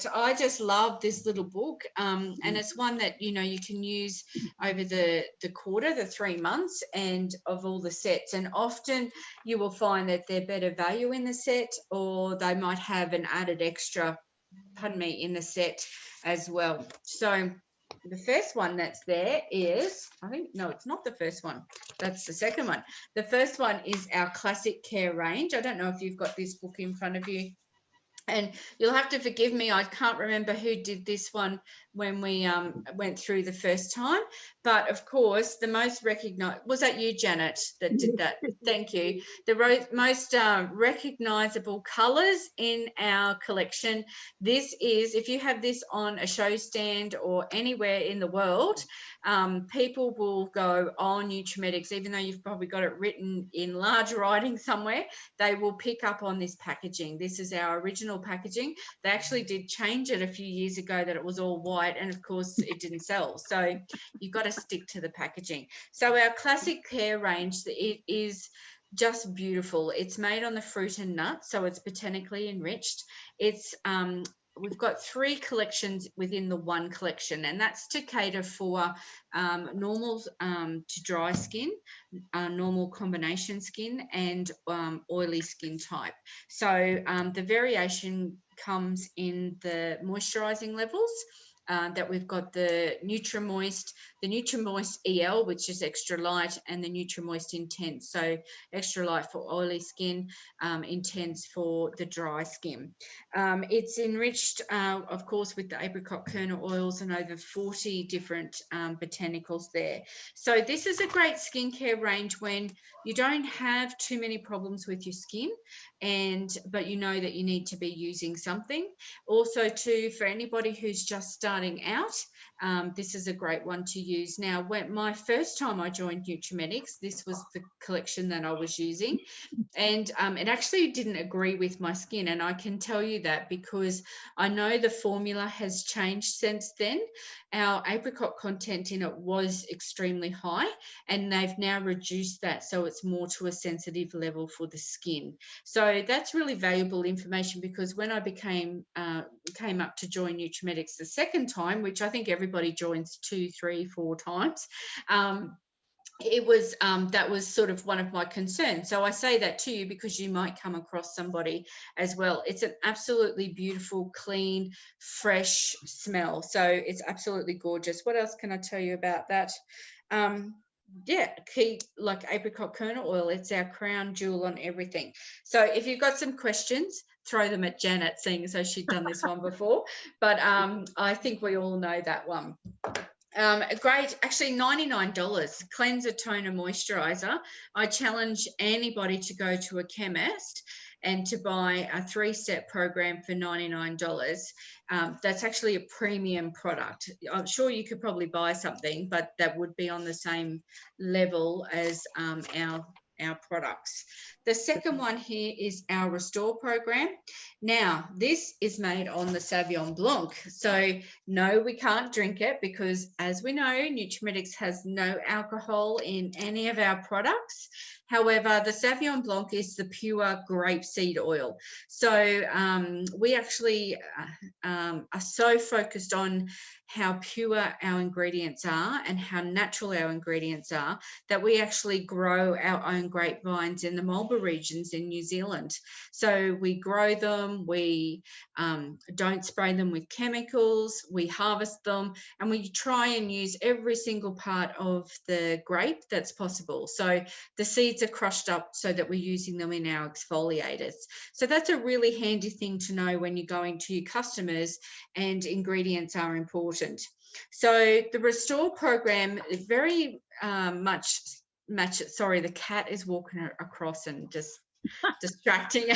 it. I just love this little book, and it's one that you can use over the quarter, the 3 months, and of all the sets. And often you will find that they're better value in the set, or they might have an added extra, pardon me, in the set as well. So the first one that's there is, I think, no, it's not the first one. That's the second one. The first one is our Classic Care range. I don't know if you've got this book in front of you. And you'll have to forgive me, I can't remember who did this one when we went through the first time. But of course, the most recognized, was that you, Janet, that did that? Thank you. The most recognizable colors in our collection. This is, if you have this on a show stand or anywhere in the world, people will go, oh, Nutrimetics, even though you've probably got it written in large writing somewhere, they will pick up on this packaging. This is our original packaging. They actually did change it a few years ago that it was all white, and of course it didn't sell. So you've got to stick to the packaging. So our Classic Care range, it is just beautiful. It's made on the fruit and nuts, so it's botanically enriched. It's we've got 3 collections within the one collection, and that's to cater for normal to dry skin, normal combination skin, and oily skin type. So the variation comes in the moisturizing levels. That we've got the Nutrimoist EL, which is extra light, and the Nutrimoist Intense. So extra light for oily skin, intense for the dry skin. It's enriched, of course, with the apricot kernel oils and over 40 different botanicals there. So this is a great skincare range when you don't have too many problems with your skin, but you know that you need to be using something. Also, too, for anybody who's just starting out, this is a great one to use. Now, when my first time I joined Nutrimetics, this was the collection that I was using, and it actually didn't agree with my skin, and I can tell you that because I know the formula has changed since then. Our apricot content in it was extremely high, and they've now reduced that, so it's more to a sensitive level for the skin. So that's really valuable information, because when I came up to join Nutrimetics the second time, which I think everybody joins 2, 3, 4 times, it was that was sort of one of my concerns. So I say that to you because you might come across somebody as well. It's an absolutely beautiful, clean, fresh smell. So it's absolutely gorgeous. What else can I tell you about that? Yeah, like apricot kernel oil, it's our crown jewel on everything. So if you've got some questions, throw them at Janet, seeing as though she'd done this one before. But I think we all know that one. Great, actually $99, cleanser, toner, moisturizer. I challenge anybody to go to a chemist and to buy a 3-step program for $99. That's actually a premium product. I'm sure you could probably buy something, but that would be on the same level as our products. The second one here is our Restore program. Now, this is made on the Sauvignon Blanc. So no, we can't drink it because, as we know, Nutrimetics has no alcohol in any of our products. However, the Sauvignon Blanc is the pure grapeseed oil. So we actually are so focused on how pure our ingredients are and how natural our ingredients are that we actually grow our own grapevines in the Marlborough regions in New Zealand. So we grow them, we don't spray them with chemicals, we harvest them, and we try and use every single part of the grape that's possible. So the seeds are crushed up so that we're using them in our exfoliators. So that's a really handy thing to know when you're going to your customers and ingredients are important. So the Restore program very much matches. Sorry, the cat is walking across and just distracting.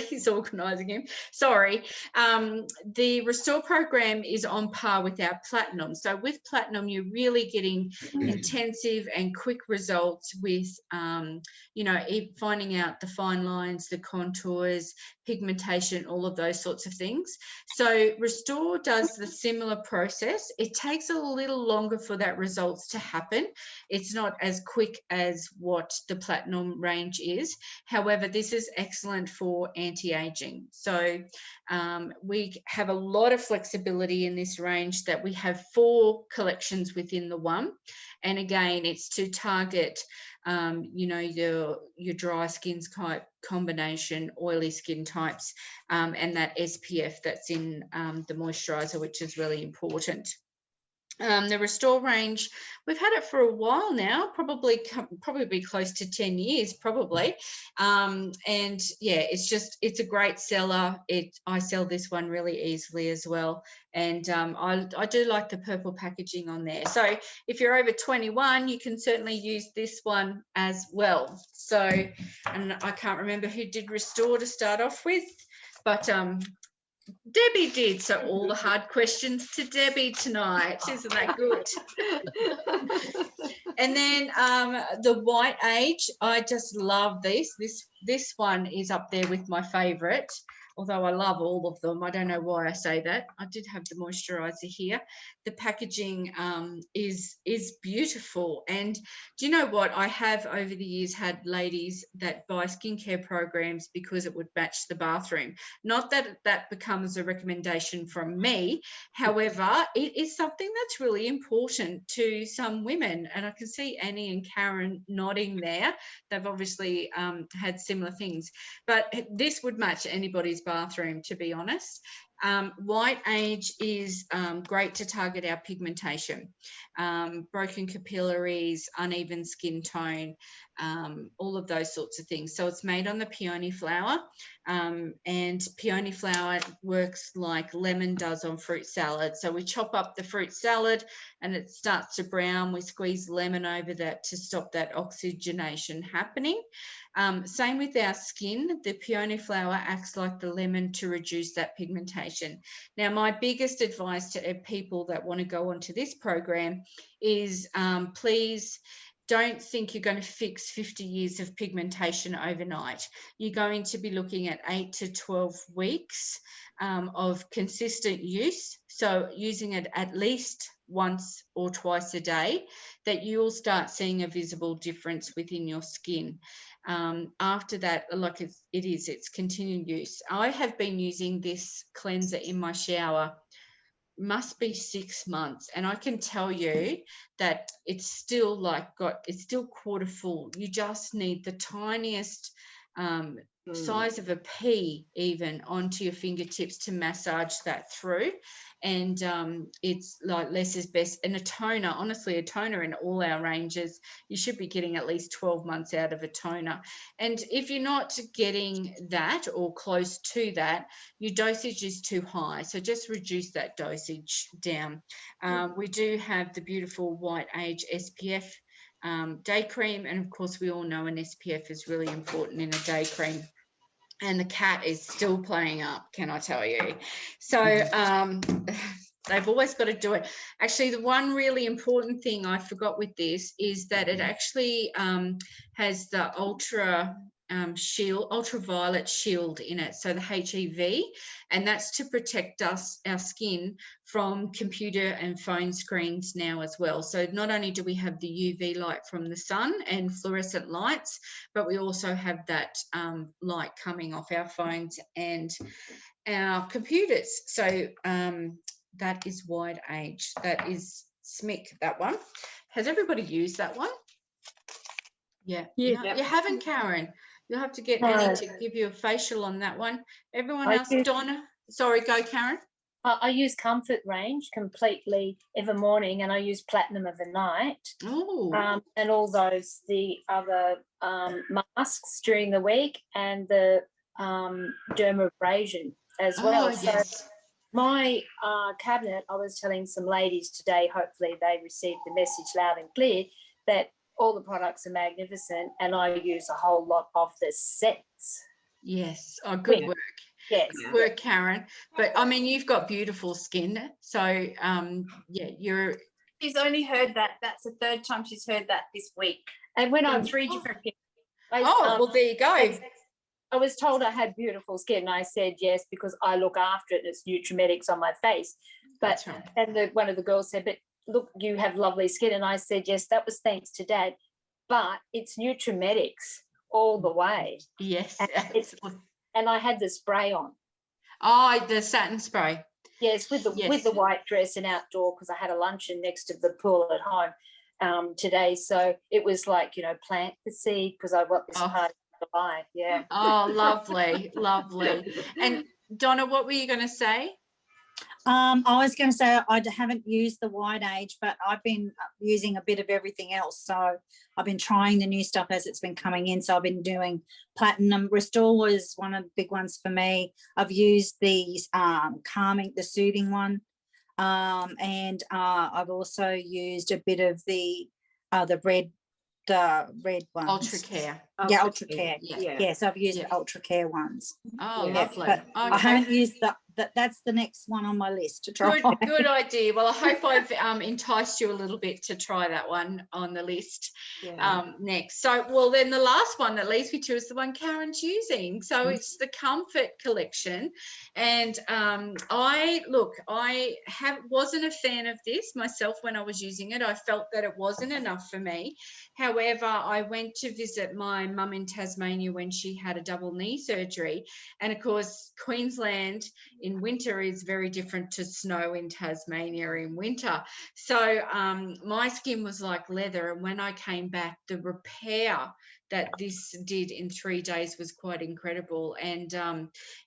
He's organising him. Sorry. The Restore program is on par with our Platinum. So with Platinum, you're really getting intensive and quick results with, finding out the fine lines, the contours, pigmentation, all of those sorts of things. So Restore does the similar process. It takes a little longer for that results to happen. It's not as quick as what the Platinum range is. However, However, this is excellent for anti-aging. So we have a lot of flexibility in this range, that we have 4 collections within the one. And again, it's to target, you know, your dry skin type combination, oily skin types, and that SPF that's in the moisturizer, which is really important. The Restore range, we've had it for a while now, probably close to 10 years, probably. And yeah, it's a great seller. I sell this one really easily as well. And I do like the purple packaging on there. So if you're over 21, you can certainly use this one as well. So, and I can't remember who did Restore to start off with, but Debbie did. So all the hard questions to Debbie tonight. Isn't that good? And then the White Age, I just love this. This one is up there with my favorite, although I love all of them. I don't know why I say that. I did have the moisturizer here. The packaging is beautiful. And do you know what? I have over the years had ladies that buy skincare programs because it would match the bathroom. Not that that becomes a recommendation from me. However, it is something that's really important to some women. And I can see Annie and Karen nodding there. They've obviously had similar things. But this would match anybody's bathroom, to be honest. White Age is great to target our pigmentation, broken capillaries, uneven skin tone, all of those sorts of things. So it's made on the peony flower, and peony flower works like lemon does on fruit salad. So we chop up the fruit salad and it starts to brown. We squeeze lemon over that to stop that oxygenation happening. Same with our skin. The peony flower acts like the lemon to reduce that pigmentation. Now, my biggest advice to people that want to go onto this program is please don't think you're going to fix 50 years of pigmentation overnight. You're going to be looking at 8 to 12 weeks of consistent use. So using it at least once or twice a day, that you'll start seeing a visible difference within your skin. After that, like it's continued use. I have been using this cleanser in my shower, must be 6 months, and I can tell you that it's still it's still quarter full. You just need the tiniest size of a pea even onto your fingertips to massage that through. And it's like less is best. And a toner, honestly, a toner in all our ranges, you should be getting at least 12 months out of a toner. And if you're not getting that or close to that, your dosage is too high. So just reduce that dosage down. We do have the beautiful White Age SPF day cream. And of course, we all know an SPF is really important in a day cream. And the cat is still playing up, can I tell you? So they've always got to do it. Actually, the one really important thing I forgot with this is that it actually has the ultraviolet shield in it, so the HEV, and that's to protect our skin from computer and phone screens now as well. So not only do we have the UV light from the sun and fluorescent lights, but we also have that light coming off our phones and our computers. So that is White Age. That is SMIC, that one. Has everybody used that one? Yeah. You haven't, Karen. You'll have to get Annie to give you a facial on that one. Everyone else, Donna. Sorry, go, Karen. I use Comfort range completely every morning, and I use Platinum overnight. Oh. And all the other masks during the week, and the dermabrasion as well. Oh, yes. So my cabinet, I was telling some ladies today, hopefully they received the message loud and clear, that all the products are magnificent, and I use a whole lot of the sets. Yes. Oh, good work. Yes. Good work, Karen. But I mean, you've got beautiful skin. So yeah, you're. She's only heard that. That's the third time she's heard that this week. And when I'm 3 different people. Well, there you go. I was told I had beautiful skin, and I said yes because I look after it. It's Nutrimetics on my face. But That's right. and one of the girls said, "But look, you have lovely skin," and I said yes. That was thanks to Dad. But it's Nutrimetics all the way. Yes, And absolutely. and I had the spray on. Oh, the satin spray. Yes, with the white dress and outdoor, because I had a luncheon next to the pool at home today. So it was like, plant the seed, because I want this party to July. Yeah. Oh, lovely, lovely. And Donna, what were you going to say? I was going to say I haven't used the White Age, but I've been using a bit of everything else. So I've been trying the new stuff as it's been coming in. So I've been doing Platinum. Restore was one of the big ones for me. I've used these the soothing one. And I've also used a bit of the red ones. Ultra Care. Yeah, Ultra Care. Yeah. Yes, I've used the Ultra Care ones. Oh, Yeah, lovely. but Okay. I haven't used that's the next one on my list to try. Good idea. Well, I hope I've enticed you a little bit to try that one on the list next. So, well, then the last one that leads me to is the one Karen's using. So it's the Comfort collection. And I wasn't a fan of this myself when I was using it. I felt that it wasn't enough for me. However, I went to visit my mum in Tasmania when she had a double knee surgery. And of course, Queensland in winter is very different to snow in Tasmania in winter. So my skin was like leather. And when I came back, the repair that this did in 3 days was quite incredible. And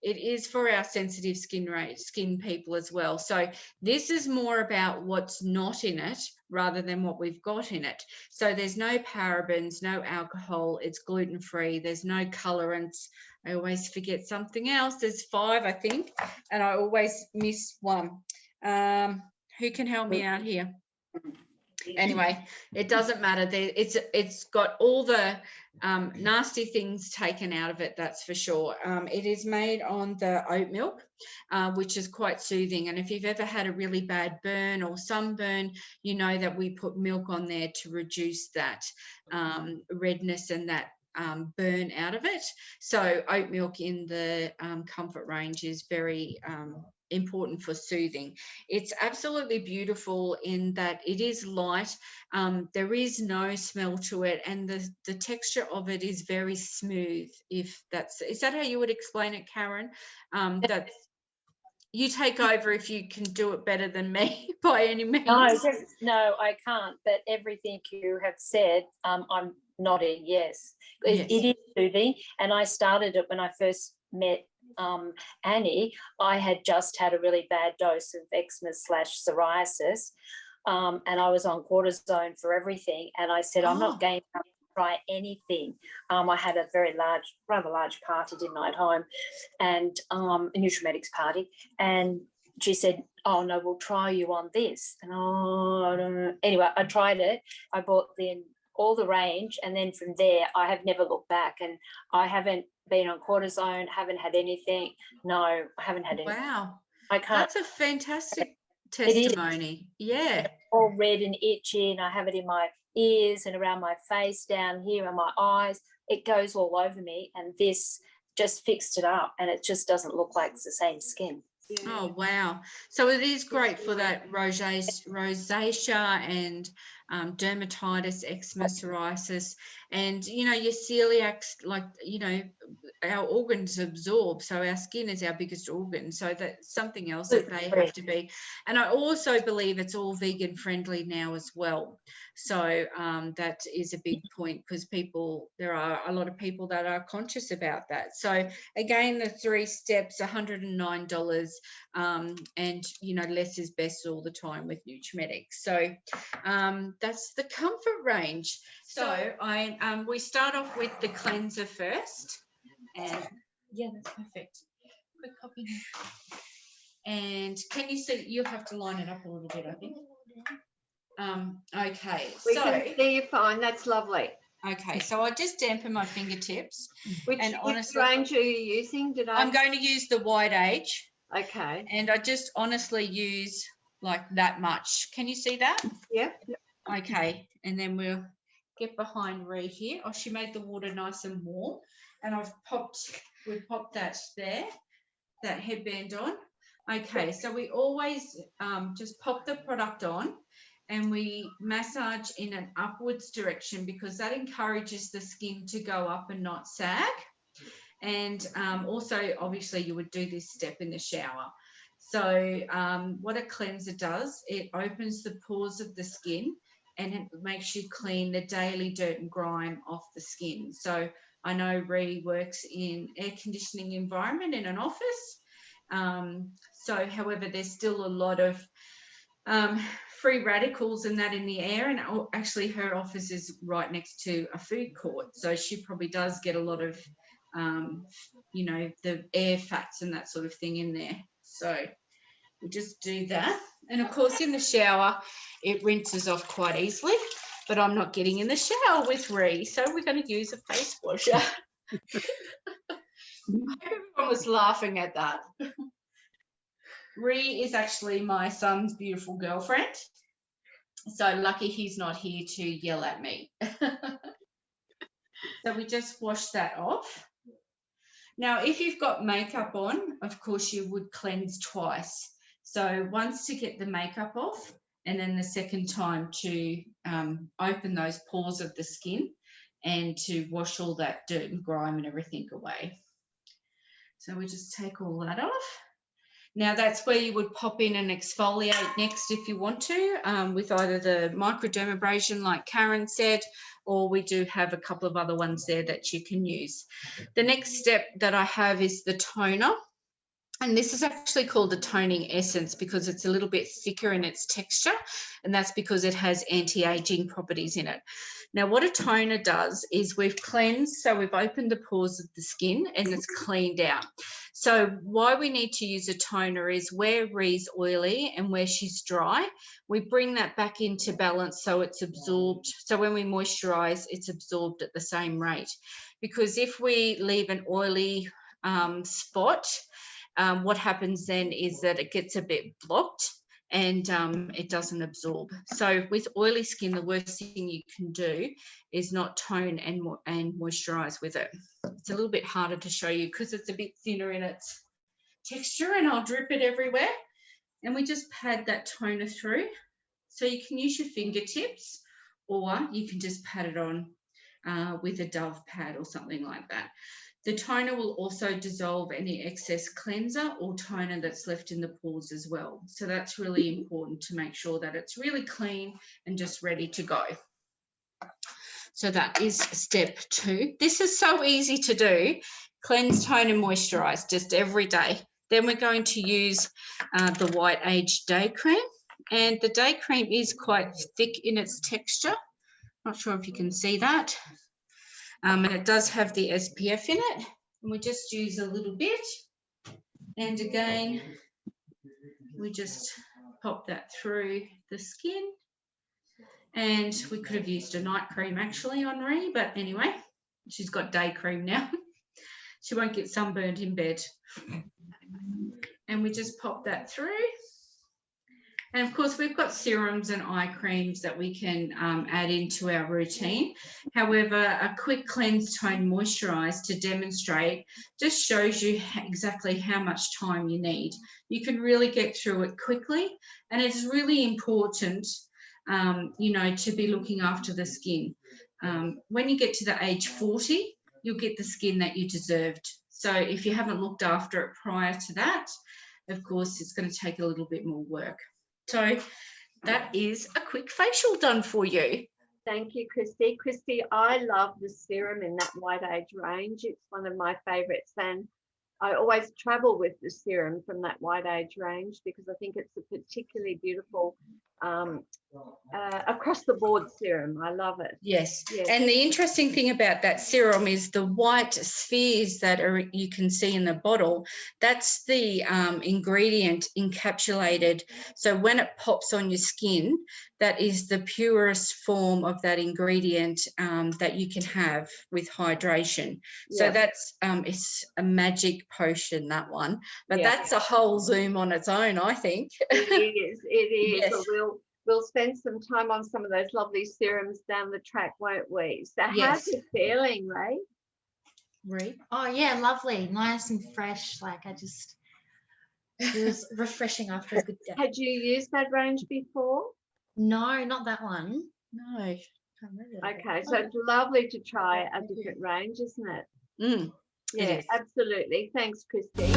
it is for our sensitive skin people as well. So this is more about what's not in it rather than what we've got in it. So there's no parabens, no alcohol, it's gluten-free, there's no colorants. I always forget something else. There's 5, I think, and I always miss one. Who can help me out here? Anyway, it doesn't matter. It's got all the nasty things taken out of it, that's for sure. It is made on the oat milk, which is quite soothing. And if you've ever had a really bad burn or sunburn, you know that we put milk on there to reduce that redness and that burn out of it. So oat milk in the Comfort range is very important for soothing. It's absolutely beautiful in that it is light. There is no smell to it, and the texture of it is very smooth. Is that how you would explain it, Karen? That you take over if you can do it better than me by any means. No, I can't. But everything you have said, I'm nodding yes. It is soothing, and I started it when I first met Annie. I had just had a really bad dose of eczema / psoriasis, and I was on cortisone for everything, and I said I'm not going to try anything. I had a rather large party, didn't I, at home, and a Nutrimetics party, and she said, oh no, we'll try you on this. And I don't know. Anyway, I tried it. I bought all the range, and then from there I have never looked back, and I haven't been on cortisone, haven't had anything. No, I haven't had anything. Wow, I can't. That's a fantastic testimony. Yeah, all red and itchy, and I have it in my ears and around my face, down here, and my eyes. It goes all over me, and this just fixed it up, and it just doesn't look like it's the same skin. Yeah. Oh wow! So it is great for that rosacea and dermatitis, eczema, psoriasis, and your celiac. Like our organs absorb, so our skin is our biggest organ. So that's something else that they have to be. And I also believe it's all vegan friendly now as well. So that is a big point, because there are a lot of people that are conscious about that. So again, the 3 steps, $109, and less is best all the time with Nutrimetics. So that's the Comfort range. So we start off with the cleanser first, and yeah, that's perfect. Quick copy. And can you see? You'll have to line it up a little bit, I think. Okay, we can see you fine. That's lovely. Okay, so I just dampen my fingertips. Which range are you using? I'm going to use the White Age. Okay. And I just honestly use like that much. Can you see that? Yeah. Okay, and then we'll get behind Ree here. Oh, she made the water nice and warm, and we've popped that headband on. Okay, so we always just pop the product on, and we massage in an upwards direction because that encourages the skin to go up and not sag. And also, obviously, you would do this step in the shower. So what a cleanser does, it opens the pores of the skin and it makes you clean the daily dirt and grime off the skin. So I know Ree works in air conditioning environment in an office. So however, there's still a lot of free radicals and that in the air, and actually her office is right next to a food court, so she probably does get a lot of you know, the air fats and that sort of thing in there. So we just do that, and of course in the shower it rinses off quite easily, but I'm not getting in the shower with Ree, so we're going to use a face washer. Everyone was laughing at that. Ree is actually my son's beautiful girlfriend, so lucky he's not here to yell at me. So we just wash that off. Now, if you've got makeup on, of course you would cleanse twice. So once to get the makeup off, and then the second time to open those pores of the skin and to wash all that dirt and grime and everything away. So we just take all that off. Now that's where you would pop in and exfoliate next if you want to, with either the microdermabrasion like Karen said, or we do have a couple of other ones there that you can use. The next step that I have is the toner. And this is actually called the toning essence because it's a little bit thicker in its texture, and that's because it has anti-aging properties in it. Now, what a toner does is we've cleansed, so we've opened the pores of the skin and it's cleaned out. So why we need to use a toner is where Ree's oily and where she's dry, we bring that back into balance so it's absorbed. So when we moisturize, it's absorbed at the same rate. Because if we leave an oily spot, what happens then is that it gets a bit blocked and it doesn't absorb. So with oily skin, the worst thing you can do is not tone and moisturize with it. It's a little bit harder to show you because it's a bit thinner in its texture, and I'll drip it everywhere. And we just pad that toner through. So you can use your fingertips, or you can just pat it on with a Dove pad or something like that. The toner will also dissolve any excess cleanser or toner that's left in the pores as well. So that's really important to make sure that it's really clean and just ready to go. So that is step 2. This is so easy to do. Cleanse, tone and moisturize just every day. Then we're going to use the White Age Day Cream. And the day cream is quite thick in its texture. Not sure if you can see that. And it does have the SPF in it, and we just use a little bit, and again we just pop that through the skin. And we could have used a night cream actually on Ree, but anyway, she's got day cream now. She won't get sunburned in bed. And we just pop that through. And of course, we've got serums and eye creams that we can add into our routine. However, a quick cleanse, tone, moisturize to demonstrate just shows you exactly how much time you need. You can really get through it quickly, and it's really important, you know, to be looking after the skin. When you get to the age 40, you'll get the skin that you deserved. So if you haven't looked after it prior to that, of course, it's going to take a little bit more work. So that is a quick facial done for you. Thank you, Christy. Christy, I love the serum in that White Age range. It's one of my favourites, and I always travel with the serum from that White Age range because I think it's a particularly beautiful across the board serum. I love it. Yes. And the interesting thing about that serum is the white spheres that you can see in the bottle. That's the ingredient encapsulated. So when it pops on your skin, that is the purest form of that ingredient that you can have with hydration. So that's it's a magic potion, that one. But that's a whole Zoom on its own, I think. It is. Yes. But we'll spend some time on some of those lovely serums down the track, won't we? So how's you feeling, Ray? Ray? Oh yeah, lovely, nice and fresh. Like it was refreshing after a good day. Had you used that range before? No, not that one. No. Can't remember. Okay, so it's lovely to try a different range, isn't it? Mm, it Yeah, is. absolutely. Thanks, Christy.